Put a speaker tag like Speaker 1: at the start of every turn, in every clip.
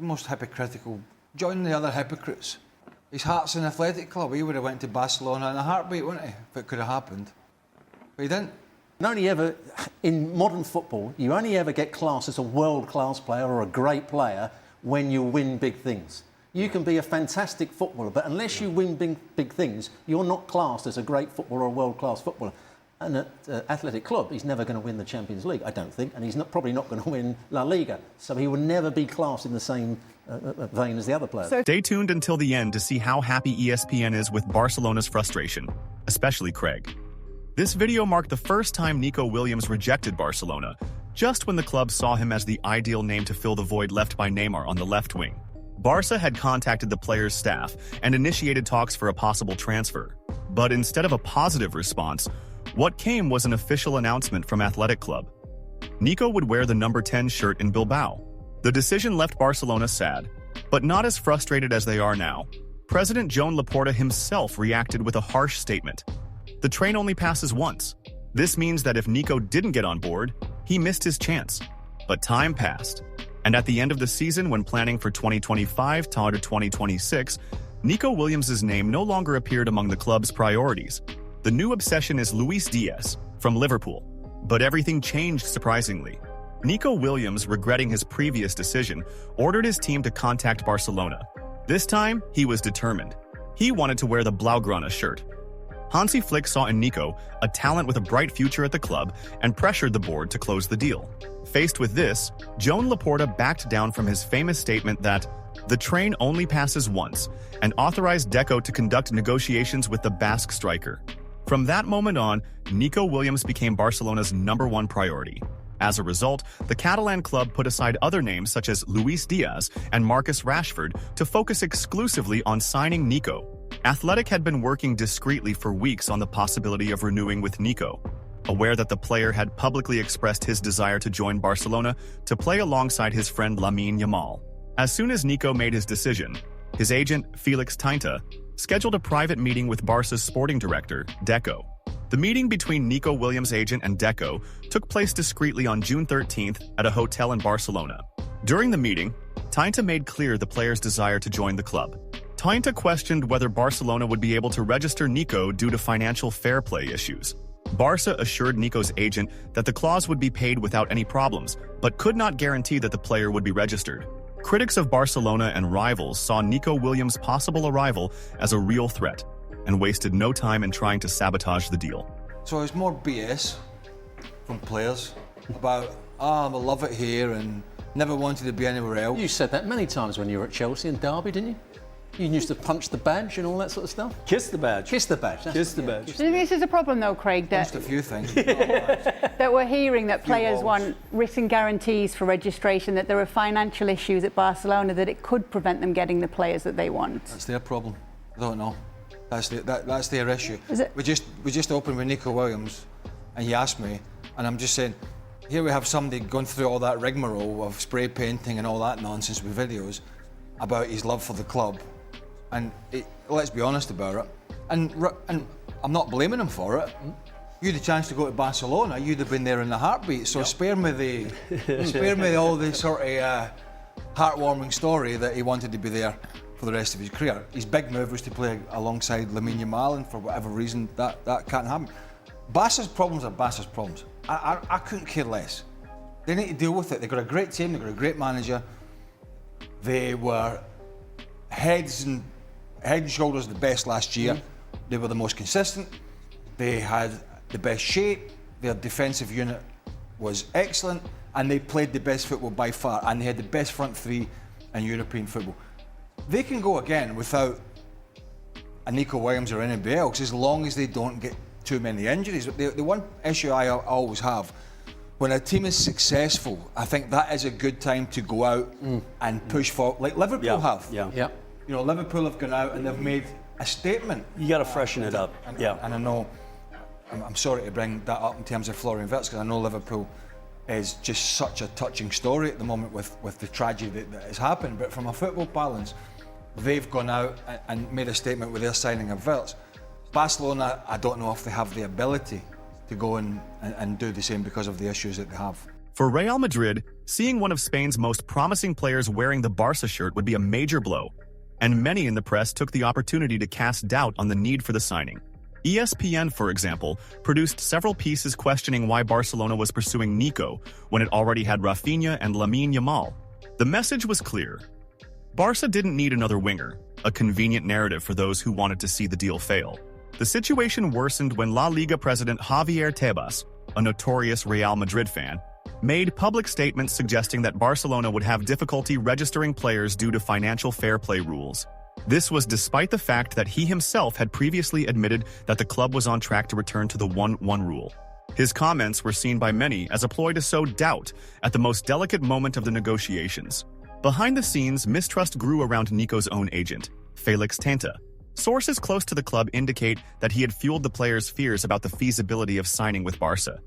Speaker 1: most hypocritical. Join the other hypocrites. His heart's an athletic club. He would have went to Barcelona in a heartbeat, wouldn't he, if it could have happened. But he didn't.
Speaker 2: In modern football, you only ever get classed as a world-class player or a great player when you win big things. You can be a fantastic footballer, but unless you win big things, you're not classed as a great footballer or a world-class footballer. And at Athletic Club, he's never going to win the Champions League, I don't think, and he's probably not going to win La Liga. So he will never be classed in the same vein as the other players.
Speaker 3: Stay tuned until the end to see how happy ESPN is with Barcelona's frustration, especially Craig. This video marked the first time Nico Williams rejected Barcelona, just when the club saw him as the ideal name to fill the void left by Neymar on the left wing. Barca had contacted the player's staff and initiated talks for a possible transfer. But instead of a positive response, what came was an official announcement from Athletic Club. Nico would wear the number 10 shirt in Bilbao. The decision left Barcelona sad, but not as frustrated as they are now. President Joan Laporta himself reacted with a harsh statement. The train only passes once. This means that if Nico didn't get on board, he missed his chance. But time passed. And at the end of the season, when planning for 2025 to 2026, Nico Williams' name no longer appeared among the club's priorities. The new obsession is Luis Diaz from Liverpool. But everything changed surprisingly. Nico Williams, regretting his previous decision, ordered his team to contact Barcelona. This time, he was determined. He wanted to wear the Blaugrana shirt. Hansi Flick saw in Nico a talent with a bright future at the club and pressured the board to close the deal. Faced with this, Joan Laporta backed down from his famous statement that the train only passes once and authorized Deco to conduct negotiations with the Basque striker. From that moment on, Nico Williams became Barcelona's #1 priority. As a result, the Catalan club put aside other names such as Luis Diaz and Marcus Rashford to focus exclusively on signing Nico. Athletic had been working discreetly for weeks on the possibility of renewing with Nico, aware that the player had publicly expressed his desire to join Barcelona to play alongside his friend Lamine Yamal. As soon as Nico made his decision, his agent, Felix Tinta, scheduled a private meeting with Barca's sporting director, Deco. The meeting between Nico Williams' agent and Deco took place discreetly on June 13th at a hotel in Barcelona. During the meeting, Tinta made clear the player's desire to join the club. Tinta questioned whether Barcelona would be able to register Nico due to financial fair play issues. Barca assured Nico's agent that the clause would be paid without any problems, but could not guarantee that the player would be registered. Critics of Barcelona and rivals saw Nico Williams' possible arrival as a real threat, and wasted no time in trying to sabotage the deal.
Speaker 1: So it's more BS from players about, I love it here and never wanted to be anywhere else.
Speaker 2: You said that many times when you were at Chelsea and Derby, didn't you? You used to punch the badge and all that sort of stuff?
Speaker 4: Kiss the badge.
Speaker 2: Kiss the badge.
Speaker 4: Kiss the badge.
Speaker 5: This is a problem though, Craig,
Speaker 1: Just a few things.
Speaker 5: that we're hearing that players want written guarantees for registration, that there are financial issues at Barcelona, that it could prevent them getting the players that they want.
Speaker 1: That's their problem. I don't know. That's their issue.
Speaker 5: Is it?
Speaker 1: We just opened with Nico Williams, and he asked me, and I'm just saying, here we have somebody going through all that rigmarole of spray painting and all that nonsense with videos about his love for the club, and let's be honest about it. And I'm not blaming him for it. You had a chance to go to Barcelona, you'd have been there in a heartbeat. So spare me all the sort of heartwarming story that he wanted to be there for the rest of his career. His big move was to play alongside Lamine Yamal, and for whatever reason that can't happen. Barca's problems are Barca's problems. I couldn't care less. They need to deal with it. They've got a great team, they've got a great manager. They were head and shoulders the best last year. They were the most consistent. They had the best shape. Their defensive unit was excellent, and they played the best football by far, and they had the best front three in European football. They can go again without a Nico Williams or anybody else, as long as they don't get too many injuries. The one issue I always have, when a team is successful, I think that is a good time to go out and push for, like Liverpool have.
Speaker 4: Yeah.
Speaker 1: You know, Liverpool have gone out and they've made a statement.
Speaker 4: You got to freshen it up.
Speaker 1: And I know, I'm sorry to bring that up in terms of Florian Wirtz, because I know Liverpool is just such a touching story at the moment with the tragedy that has happened. But from a football balance, they've gone out and made a statement with their signing of Wirtz. Barcelona, I don't know if they have the ability to go and do the same because of the issues that they have.
Speaker 3: For Real Madrid, seeing one of Spain's most promising players wearing the Barca shirt would be a major blow, and many in the press took the opportunity to cast doubt on the need for the signing. ESPN, for example, produced several pieces questioning why Barcelona was pursuing Nico when it already had Rafinha and Lamine Yamal. The message was clear. Barca didn't need another winger, a convenient narrative for those who wanted to see the deal fail. The situation worsened when La Liga president Javier Tebas, a notorious Real Madrid fan, made public statements suggesting that Barcelona would have difficulty registering players due to financial fair play rules. This was despite the fact that he himself had previously admitted that the club was on track to return to the 1-1 rule. His comments were seen by many as a ploy to sow doubt at the most delicate moment of the negotiations. Behind the scenes, mistrust grew around Nico's own agent, Felix Tenta. Sources close to the club indicate that he had fueled the player's fears about the feasibility of signing with Barca,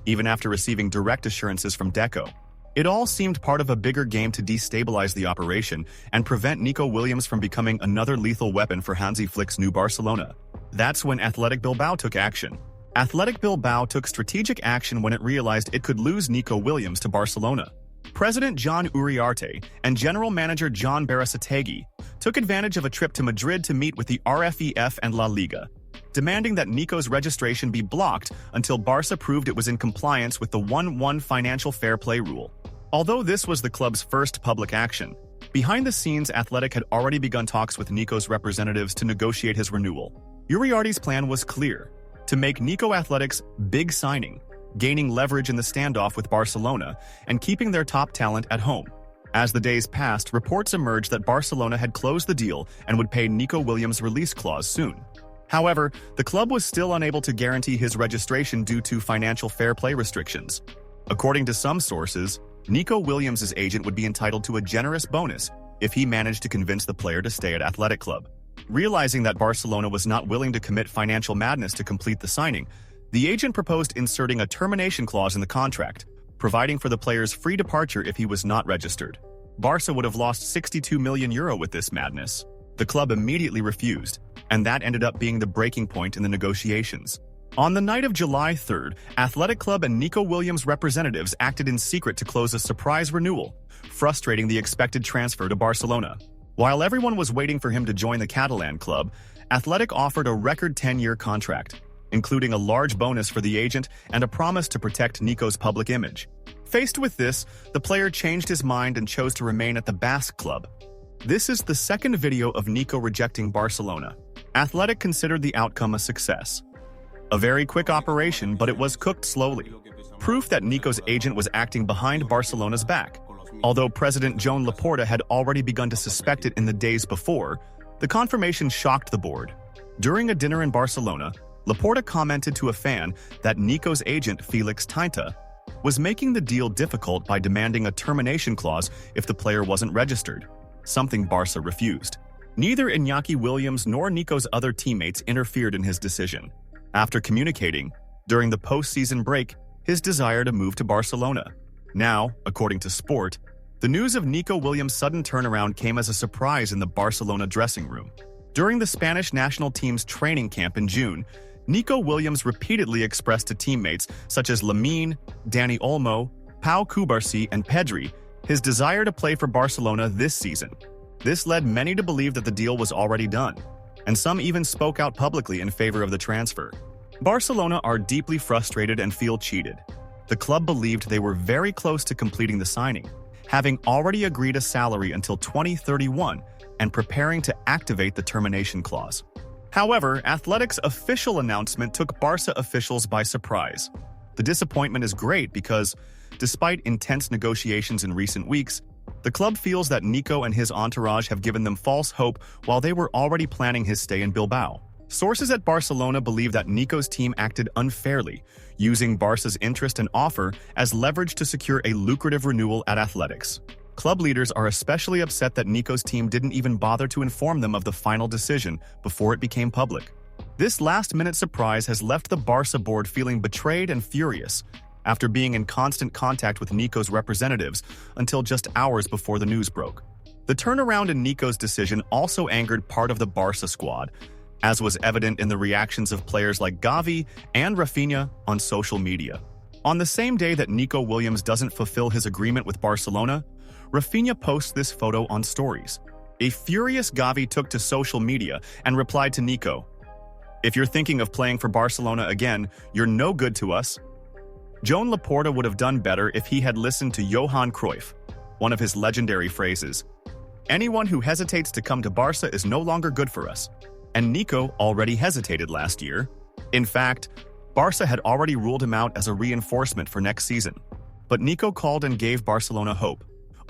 Speaker 3: even after receiving direct assurances from Deco. It all seemed part of a bigger game to destabilize the operation and prevent Nico Williams from becoming another lethal weapon for Hansi Flick's new Barcelona. That's when Athletic Bilbao took action. Athletic Bilbao took strategic action when it realized it could lose Nico Williams to Barcelona. President John Uriarte and General Manager John Berasategui took advantage of a trip to Madrid to meet with the RFEF and La Liga, demanding that Nico's registration be blocked until Barca proved it was in compliance with the 1-1 financial fair play rule. Although this was the club's first public action, behind the scenes Athletic had already begun talks with Nico's representatives to negotiate his renewal. Uriarte's plan was clear: to make Nico Athletic's big signing, gaining leverage in the standoff with Barcelona and keeping their top talent at home. As the days passed, reports emerged that Barcelona had closed the deal and would pay Nico Williams' release clause soon. However, the club was still unable to guarantee his registration due to financial fair play restrictions. According to some sources, Nico Williams' agent would be entitled to a generous bonus if he managed to convince the player to stay at Athletic Club. Realizing that Barcelona was not willing to commit financial madness to complete the signing, the agent proposed inserting a termination clause in the contract, providing for the player's free departure if he was not registered. Barca would have lost €62 million with this madness. The club immediately refused, and that ended up being the breaking point in the negotiations. On the night of July 3rd, Athletic Club and Nico Williams' representatives acted in secret to close a surprise renewal, frustrating the expected transfer to Barcelona. While everyone was waiting for him to join the Catalan club, Athletic offered a record 10-year contract, including a large bonus for the agent and a promise to protect Nico's public image. Faced with this, the player changed his mind and chose to remain at the Basque club. This is the second video of Nico rejecting Barcelona. Athletic considered the outcome a success. A very quick operation, but it was cooked slowly. Proof that Nico's agent was acting behind Barcelona's back. Although President Joan Laporta had already begun to suspect it in the days before, the confirmation shocked the board. During a dinner in Barcelona, Laporta commented to a fan that Nico's agent, Felix Tenta, was making the deal difficult by demanding a termination clause if the player wasn't registered, something Barca refused. Neither Iñaki Williams nor Nico's other teammates interfered in his decision, after communicating, during the post-season break, his desire to move to Barcelona. Now, according to Sport, the news of Nico Williams' sudden turnaround came as a surprise in the Barcelona dressing room. During the Spanish national team's training camp in June, Nico Williams repeatedly expressed to teammates such as Lamine, Dani Olmo, Pau Cubarsí, and Pedri his desire to play for Barcelona this season. This led many to believe that the deal was already done, and some even spoke out publicly in favor of the transfer. Barcelona are deeply frustrated and feel cheated. The club believed they were very close to completing the signing, having already agreed a salary until 2031 and preparing to activate the termination clause. However, Athletic's official announcement took Barca officials by surprise. The disappointment is great because, despite intense negotiations in recent weeks, the club feels that Nico and his entourage have given them false hope while they were already planning his stay in Bilbao. Sources at Barcelona believe that Nico's team acted unfairly, using Barca's interest and offer as leverage to secure a lucrative renewal at Athletics. Club leaders are especially upset that Nico's team didn't even bother to inform them of the final decision before it became public. This last-minute surprise has left the Barca board feeling betrayed and furious, after being in constant contact with Nico's representatives until just hours before the news broke. The turnaround in Nico's decision also angered part of the Barca squad, as was evident in the reactions of players like Gavi and Rafinha on social media. On the same day that Nico Williams doesn't fulfill his agreement with Barcelona, Rafinha posts this photo on stories. A furious Gavi took to social media and replied to Nico, "If you're thinking of playing for Barcelona again, you're no good to us." Joan Laporta would have done better if he had listened to Johan Cruyff, one of his legendary phrases. "Anyone who hesitates to come to Barca is no longer good for us." And Nico already hesitated last year. In fact, Barca had already ruled him out as a reinforcement for next season. But Nico called and gave Barcelona hope,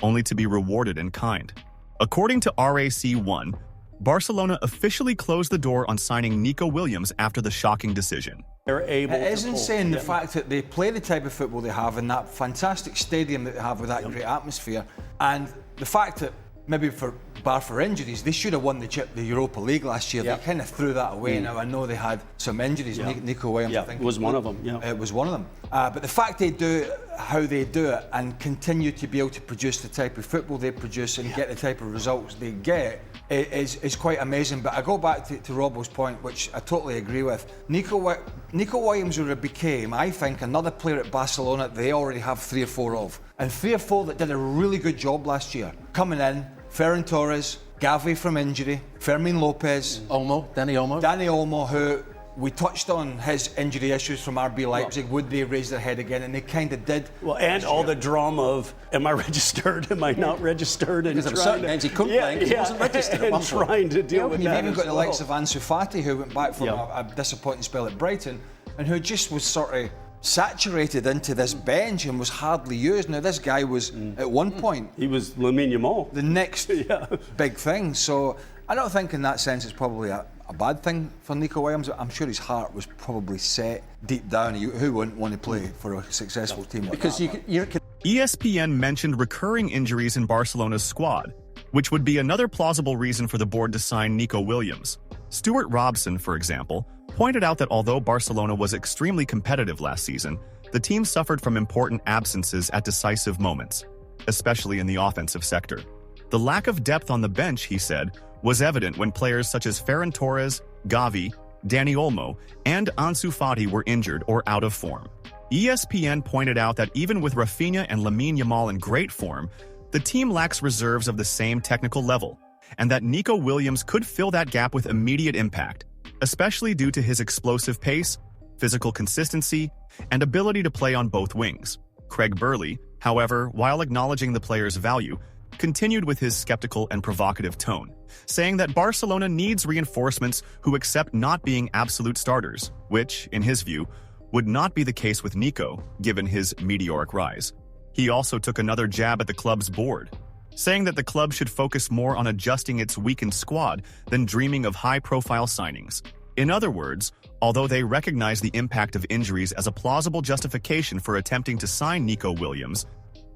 Speaker 3: only to be rewarded in kind. According to RAC1, Barcelona officially closed the door on signing Nico Williams after the shocking decision.
Speaker 4: They're able
Speaker 1: It is
Speaker 4: to pull.
Speaker 1: insane the fact that they play the type of football they have in that fantastic stadium that they have with that great atmosphere, and the fact that maybe bar for injuries, they should have won the Europa League last year. They kind of threw that away. Now I know they had some injuries. Nico Williams, I think,
Speaker 4: was one of them.
Speaker 1: It was one of them. But the fact they do it how they do it and continue to be able to produce the type of football they produce and get the type of results they get is quite amazing. But I go back to Robbo's point, which I totally agree with. Nico Williams would have became, I think, another player at Barcelona they already have 3 or 4 of. And 3 or 4 that did a really good job last year. Coming in, Ferran Torres, Gavi from injury, Fermin Lopez,
Speaker 2: Dani
Speaker 1: Olmo, who we touched on his injury issues from RB Leipzig. Would they raise their head again? And they kind of did.
Speaker 4: Well, and all the drama of, am I registered? Am I not registered? And
Speaker 2: because there were certain games he couldn't play because he wasn't registered at one point.
Speaker 4: Trying to deal with
Speaker 1: You've
Speaker 4: that
Speaker 1: even got the
Speaker 4: well.
Speaker 1: likes of Ansu Fati, who went back from a disappointing spell at Brighton, and who just was sort of saturated into this bench and was hardly used. Now this guy was at one point
Speaker 4: He was Lamine Yamal.
Speaker 1: the next big thing. So I don't think in that sense it's probably a bad thing for Nico Williams. I'm sure his heart was probably set deep down. Who wouldn't want to play for a successful team like
Speaker 2: because
Speaker 1: that?
Speaker 3: ESPN mentioned recurring injuries in Barcelona's squad, which would be another plausible reason for the board to sign Nico Williams. Stuart Robson, for example, pointed out that although Barcelona was extremely competitive last season, the team suffered from important absences at decisive moments, especially in the offensive sector. The lack of depth on the bench, he said, was evident when players such as Ferran Torres, Gavi, Dani Olmo, and Ansu Fati were injured or out of form. ESPN pointed out that even with Rafinha and Lamine Yamal in great form, the team lacks reserves of the same technical level, and that Nico Williams could fill that gap with immediate impact, especially due to his explosive pace, physical consistency, and ability to play on both wings. Craig Burley, however, while acknowledging the player's value, continued with his skeptical and provocative tone, saying that Barcelona needs reinforcements who accept not being absolute starters, which, in his view, would not be the case with Nico, given his meteoric rise. He also took another jab at the club's board, saying that the club should focus more on adjusting its weakened squad than dreaming of high-profile signings. In other words, although they recognize the impact of injuries as a plausible justification for attempting to sign Nico Williams,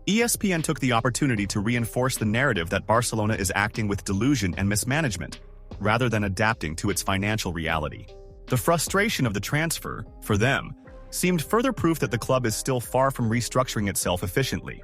Speaker 3: ESPN took the opportunity to reinforce the narrative that Barcelona is acting with delusion and mismanagement, rather than adapting to its financial reality. The frustration of the transfer, for them, seemed further proof that the club is still far from restructuring itself efficiently.